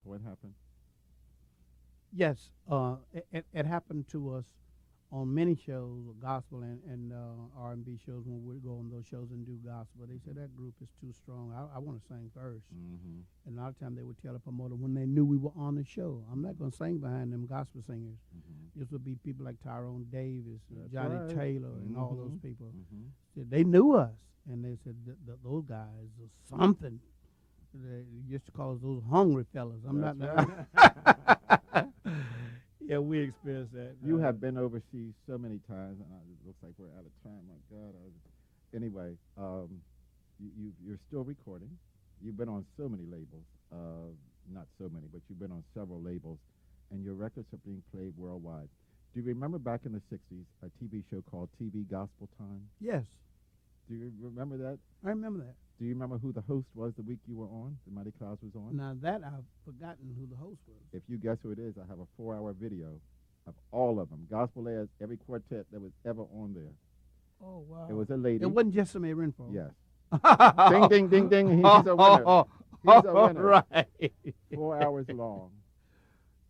What happened? Yes, it happened to us on many shows, gospel and R&B shows when we go on those shows and do gospel. They said that group is too strong. I want to sing first. Mm-hmm. And a lot of times they would tell the promoter when they knew we were on the show, I'm not going to sing behind them gospel singers. Mm-hmm. This would be people like Tyrone Davis, That's Johnny right. Taylor, and all those Mm-hmm. people. Mm-hmm. Said they knew us, and they said those guys are something. They used to call us those hungry fellas. I'm That's not. right. Yeah, we experienced that. You have been overseas so many times, and it looks like we're out of time. My God. Anyway, you're still recording. You've been on so many labels. Not so many, but you've been on several labels, and your records are being played worldwide. Do you remember back in the 60s a TV show called TV Gospel Time? Yes, Do you remember that? I remember that. Do you remember who the host was the week you were on, the Mighty Clouds was on? Now that I've forgotten who the host was. If you guess who it is, I have a 4-hour video of all of them. Gospel airs, every quartet that was ever on there. Oh wow! It was a lady. It wasn't just some Renfro. Yes. Ding, ding, ding, ding. He's a winner. He's a winner. Right. 4 hours long.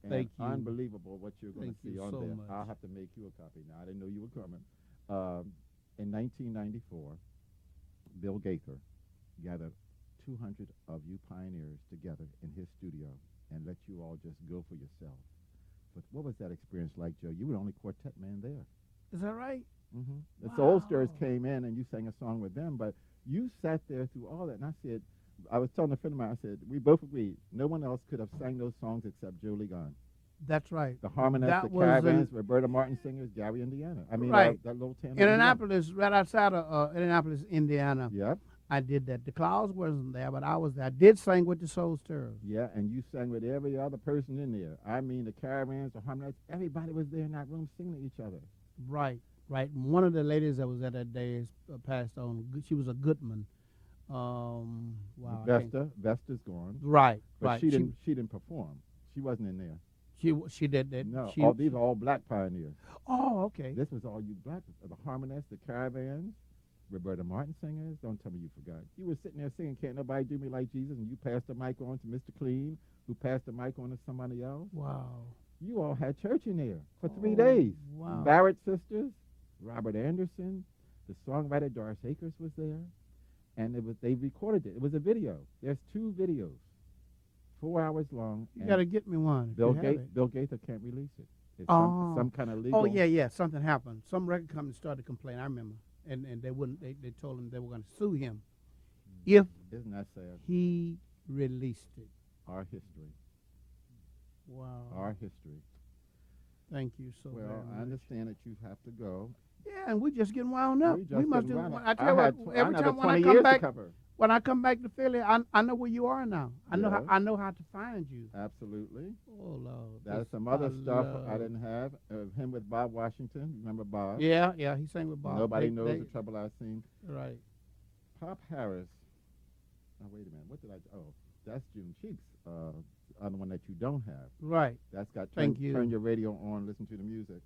And Thank you. Unbelievable what you're going to Thank see you on so there. much. I'll have to make you a copy now. I didn't know you were coming. In 1994, Bill Gaither gathered 200 of you pioneers together in his studio and let you all just go for yourself. But what was that experience like, Joe? You were the only quartet man there. Is that right? Mm-hmm. The Wow. Soulsters came in and you sang a song with them, but you sat there through all that. And I said, I was telling a friend of mine, I said, we both agreed, no one else could have sang those songs except Joe Ligon. That's right. The harmonists, That the was caravans, Roberta Martin singers, Gary, Indiana. I mean, Right. that little town. Indianapolis, right outside of Indianapolis, Indiana. Yep. I did that. The Clouds wasn't there, but I was there. I did sing with the Soul Stirrers. Yeah, and you sang with every other person in there. I mean, the caravans, the harmonists, everybody was there in that room singing to each other. Right, right. One of the ladies that was at that day is passed on. She was a Goodman. Wow. I can't- Vesta's gone. Right, But right. she didn't perform. She wasn't in there. She did that. No, She, these are all black pioneers. oh, okay. This was all you black, the harmonists, the caravans, Roberta Martin singers. Don't tell me you forgot. You were sitting there singing, "Can't Nobody Do Me Like Jesus," and you passed the mic on to Mr. Clean, who passed the mic on to somebody else. Wow. You all had church in there for 3 Oh, days. wow. Barrett sisters, Robert Anderson, the songwriter Doris Akers was there, and they recorded it. It was a video. There's 2 videos, 4 hours long. You and got to get me one. if Bill you have Gates, it. Bill Gaither can't release it. It's Oh. some kind of legal. Oh yeah. Something happened. Some record company started to complain. I remember, and they wouldn't. They told him they were going to sue him if Isn't that sad? he released it. Our history. Wow. Our history. Thank you so very Well, I much. understand that you have to go. Yeah, and we're just getting wound up. We just We must getting do. wound up. I tell you had what, tw- every another time when I 20 come years to back, cover. when I come back to Philly, I know where you are now. I know Yeah. I know how to find you. Absolutely. Oh Lord. That's this some other stuff I love. didn't have. Him with Bob Washington. Remember Bob? Yeah, he sang with Bob. Nobody They- knows they- the trouble I've seen. Right. Pop Harris. Oh, wait a minute. What did I? Oh, that's June Cheeks. Other one that you don't have. Right. That's got. Thank you. Turn your radio on. Listen to the music.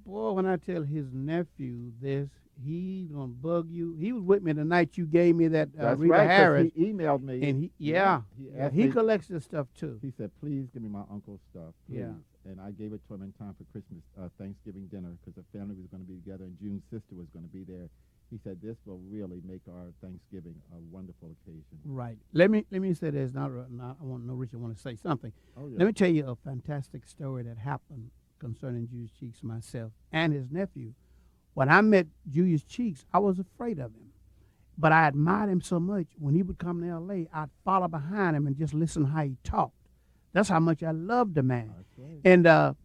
Boy, when I tell his nephew this, he's gonna bug you. He was with me the night you gave me that That's Rita right. 'Cause Harris, he emailed me. and he He asked he me- collects this stuff too. He said, "Please give me my uncle's stuff, please." Yeah. And I gave it to him in time for Christmas, Thanksgiving dinner, because the family was going to be together, and June's sister was going to be there. He said, "This will really make our Thanksgiving a wonderful occasion." Right. Let me say this. Now I want to know Richard want to say something. Oh yeah. Let me tell you a fantastic story that happened concerning Julius Cheeks, myself, and his nephew. When I met Julius Cheeks, I was afraid of him. But I admired him so much. When he would come to L.A., I'd follow behind him and just listen how he talked. That's how much I loved the man. That's right. And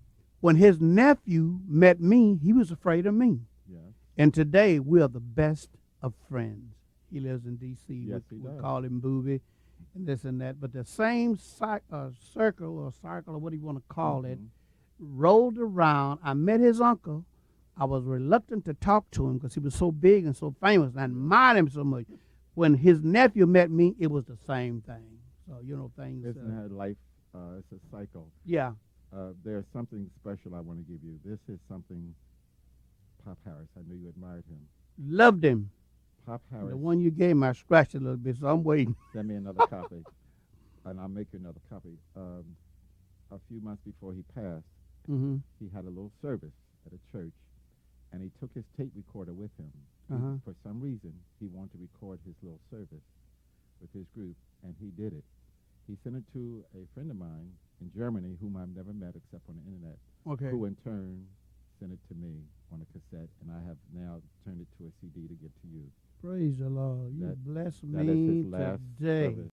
when his nephew met me, he was afraid of me. Yeah. And today, we're the best of friends. He lives in D.C. Yes, he we does. call him Booby and this and that. But the same circle or what do you want to call it, Mhm. rolled around. I met his uncle. I was reluctant to talk to him because he was so big and so famous, and I admired him so much. When his nephew met me, it was the same thing. So, things. Isn't that life? It's a cycle. Yeah. There's something special I want to give you. This is something. Pop Harris. I know you admired him. Loved him. Pop Harris. The one you gave me, I scratched a little bit, so I'm waiting. Send me another copy, and I'll make you another copy. a few months before he passed, Mm-hmm. he had a little service at a church, and he took his tape recorder with him. Uh-huh. For some reason, he wanted to record his little service with his group, and he did it. He sent it to a friend of mine in Germany, whom I've never met except on the internet, Okay. who in turn sent it to me on a cassette, and I have now turned it to a CD to give to you. Praise the Lord. You That- bless That is his me last today. service.